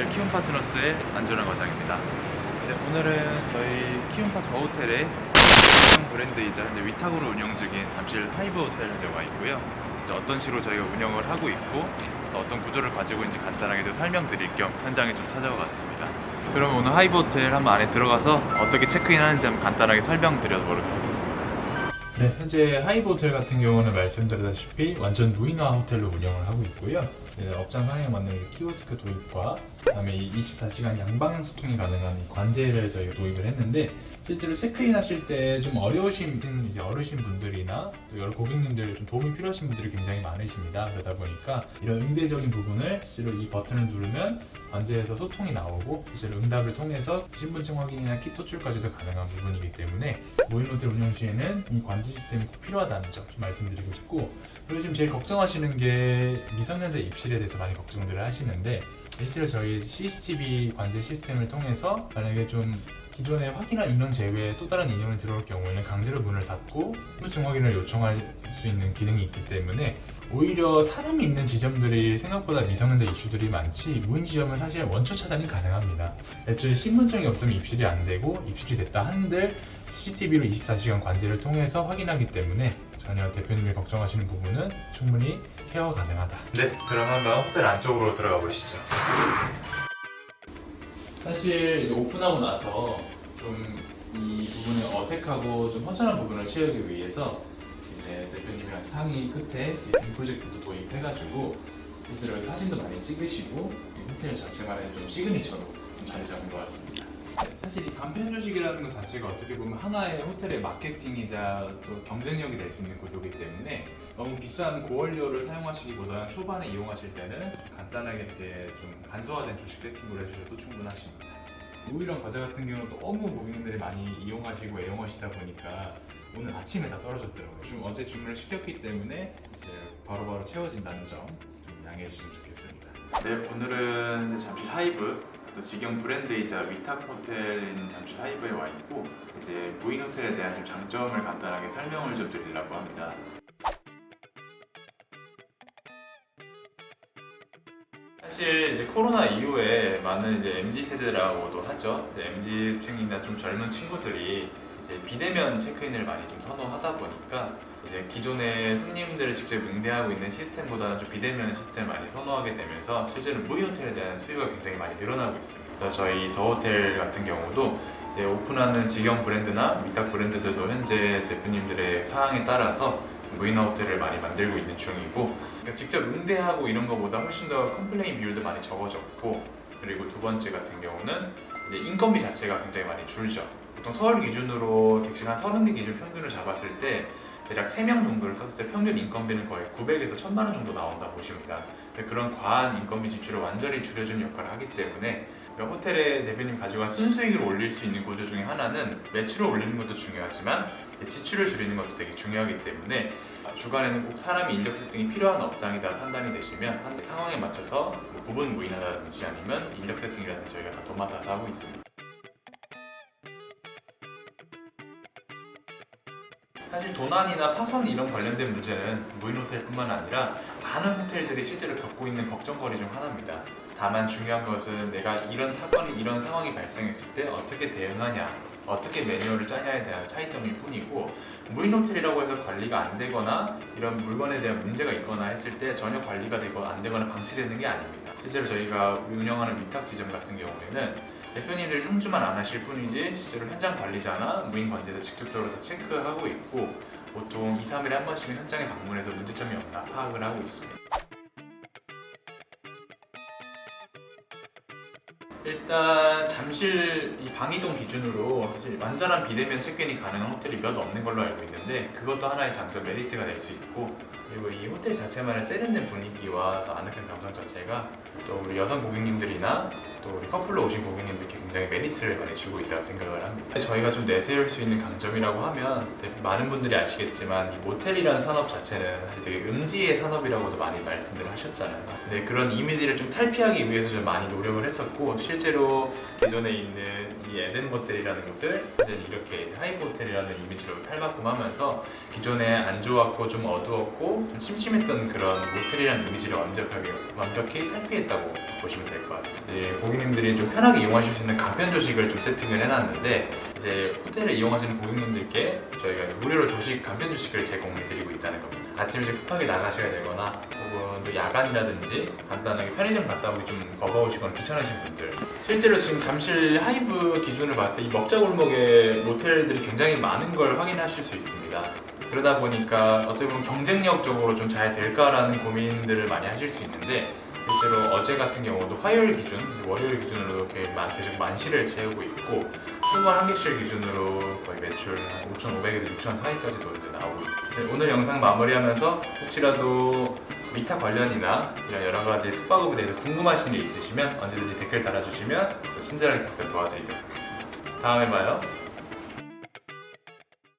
호텔 키움 파트너스의 안전한 과장입니다. 네, 오늘은 저희 키움 파트 호텔의 브랜드이자 이제 위탁으로 운영 중인 잠실 하이브 호텔에 와 있고요. 이제 어떤 식으로 저희가 운영을 하고 있고 어떤 구조를 가지고 있는지 간단하게 좀 설명드릴 겸 현장에 좀 찾아와 봤습니다. 그럼 오늘 하이브 호텔 한번 안에 들어가서 어떻게 체크인하는지 한번 간단하게 설명드려 보도록 하겠습니다. 네, 현재 하이브 호텔 같은 경우는 말씀드렸다시피 완전 무인화 호텔로 운영을 하고 있고요. 업장 상황에 맞는 키오스크 도입과 그다음에 이 24시간 양방향 소통이 가능한 이 관제를 저희가 도입을 했는데, 실제로 체크인 하실 때 좀 어려우신 이제 어르신 분들이나 또 여러 고객님들 좀 도움이 필요하신 분들이 굉장히 많으십니다. 그러다 보니까 이런 응대적인 부분을 실제로 이 버튼을 누르면 관제에서 소통이 나오고 실제로 응답을 통해서 신분증 확인이나 키 토출까지도 가능한 부분이기 때문에 무인 호텔 운영 시에는 이 관제 시스템이 꼭 필요하다는 점 좀 말씀드리고 싶고, 그리고 지금 제일 걱정하시는 게 미성년자 입실에 대해서 많이 걱정들을 하시는데, 실제로 저희 CCTV 관제 시스템을 통해서 만약에 좀 기존에 확인한 인원 제외에 또 다른 인원이 들어올 경우에는 강제로 문을 닫고 신분증 확인을 요청할 수 있는 기능이 있기 때문에 오히려 사람이 있는 지점들이 생각보다 미성년자 이슈들이 많지, 무인 지점은 사실 원초 차단이 가능합니다. 애초에 신분증이 없으면 입실이 안 되고, 입실이 됐다 한들 CCTV로 24시간 관제를 통해서 확인하기 때문에 전혀 대표님이 걱정하시는 부분은 충분히 케어 가능하다. 네, 그럼 한번 호텔 안쪽으로 들어가 보시죠. 사실 이제 오픈하고 나서 좀 이 부분이 어색하고 좀 허전한 부분을 채우기 위해서 이제 대표님이랑 상의 끝에 빔 프로젝트도 도입해가지고 실제로 사진도 많이 찍으시고 이 호텔 자체만의 좀 시그니처로 좀 자리 잡은 것 같습니다. 사실 이 간편 조식이라는 것 자체가 어떻게 보면 하나의 호텔의 마케팅이자 또 경쟁력이 될 수 있는 구조이기 때문에 너무 비싼 고원료를 사용하시기보다는 초반에 이용하실 때는 간단하게 이렇게 좀 간소화된 조식 세팅으로 해주셔도 충분하십니다. 우유랑 과자 같은 경우는 너무 고객님들이 많이 이용하시고 애용하시다 보니까 오늘 아침에 다 떨어졌더라고요. 어제 주문을 시켰기 때문에 이제 바로바로 채워진다는 점 좀 양해해 주시면 좋겠습니다. 네, 오늘은 잠실 하이브, 직영 브랜드이자 위탁 호텔인 잠실 하이브에 와 있고, 이제 무인 호텔에 대한 좀 장점을 간단하게 설명을 좀 드리려고 합니다. 사실 이제 코로나 이후에 많은 이제 MZ 세대라고도 하죠. MZ층이나 좀 젊은 친구들이 이제 비대면 체크인을 많이 좀 선호하다 보니까 이제 기존의 손님들을 직접 응대하고 있는 시스템보다는 좀 비대면 시스템을 많이 선호하게 되면서 실제로 무인 호텔에 대한 수요가 굉장히 많이 늘어나고 있습니다. 그래서 저희 더 호텔 같은 경우도 이제 오픈하는 직영 브랜드나 위탁 브랜드들도 현재 대표님들의 사항에 따라서 무인 호텔을 많이 만들고 있는 중이고, 그러니까 직접 응대하고 이런 것보다 훨씬 더 컴플레인 비율도 많이 적어졌고, 그리고 두 번째 같은 경우는 이제 인건비 자체가 굉장히 많이 줄죠. 보통 서울 기준으로 객실 한 30개 기준 평균을 잡았을 때 대략 3명 정도를 썼을 때 평균 인건비는 거의 900에서 1000만 원 정도 나온다 보십니다. 그런 과한 인건비 지출을 완전히 줄여주는 역할을 하기 때문에, 그러니까 호텔의 대표님 가지고 간 순수익을 올릴 수 있는 구조 중에 하나는 매출을 올리는 것도 중요하지만 지출을 줄이는 것도 되게 중요하기 때문에, 주간에는 꼭 사람이 인력 세팅이 필요한 업장이다 판단이 되시면 상황에 맞춰서 부분 무인하다든지 아니면 인력 세팅이라든지 저희가 다 도맡아서 하고 있습니다. 사실 도난이나 파손 이런 관련된 문제는 무인 호텔뿐만 아니라 많은 호텔들이 실제로 겪고 있는 걱정거리 중 하나입니다. 다만 중요한 것은 내가 이런 사건이, 이런 상황이 발생했을 때 어떻게 대응하냐, 어떻게 매뉴얼을 짜냐에 대한 차이점일 뿐이고, 무인 호텔이라고 해서 관리가 안 되거나 이런 물건에 대한 문제가 있거나 했을 때 전혀 관리가 되고 안 되거나 방치되는 게 아닙니다. 실제로 저희가 운영하는 위탁 지점 같은 경우에는 대표님들이 상주만 안 하실 뿐이지 실제로 현장 관리자나 무인 관제에서 직접적으로 다 체크하고 있고, 보통 2, 3일에 한 번씩은 현장에 방문해서 문제점이 없나 파악을 하고 있습니다. 일단 잠실 이 방이동 기준으로 사실 완전한 비대면 체크인이 가능한 호텔이 몇 없는 걸로 알고 있는데, 그것도 하나의 장점 메리트가 될 수 있고, 그리고 이 호텔 자체만의 세련된 분위기와 또 아늑한 감성 자체가 또 우리 여성 고객님들이나 또 우리 커플로 오신 고객님들께 굉장히 메리트를 많이 주고 있다고 생각을 합니다. 저희가 좀 내세울 수 있는 강점이라고 하면, 많은 분들이 아시겠지만 이 모텔이라는 산업 자체는 사실 되게 음지의 산업이라고도 많이 말씀들을 하셨잖아요. 근데 그런 이미지를 좀 탈피하기 위해서 좀 많이 노력을 했었고, 실제로 기존에 있는 이 에덴 모텔이라는 곳을 이제 이렇게 하이브 호텔이라는 이미지로 탈바꿈하면서 기존에 안 좋았고 좀 어두웠고 좀 심심했던 그런 모텔이라는 이미지를 완벽히 탈피했다고 보시면 될 것 같습니다. 고객님들이 좀 편하게 이용하실 수 있는 간편 조식을 좀 세팅을 해놨는데, 이제 호텔을 이용하시는 고객님들께 저희가 무료로 조식, 간편 조식을 제공해드리고 있다는 겁니다. 아침에 좀 급하게 나가셔야 되거나 혹은 또 야간이라든지 간단하게 편의점 갔다 오기 좀 버거우시거나 귀찮으신 분들, 실제로 지금 잠실 하이브 기준으로 봤을 때 이 먹자골목에 모텔들이 굉장히 많은 걸 확인하실 수 있습니다. 그러다 보니까 어떻게 보면 경쟁력적으로 좀 잘 될까라는 고민들을 많이 하실 수 있는데, 실제로 어제 같은 경우도 화요일 기준, 월요일 기준으로 이렇게 계속 만실을 채우고 있고, 수만 한 객실 기준으로 거의 매출 5,500에서 6,000 사이까지도 나오고 있고, 오늘 영상 마무리하면서 혹시라도 위탁 관련이나 이런 여러 가지 숙박업에 대해서 궁금하신 게 있으시면 언제든지 댓글 달아주시면 친절하게 답변 도와드리도록 하겠습니다. 다음에 봐요.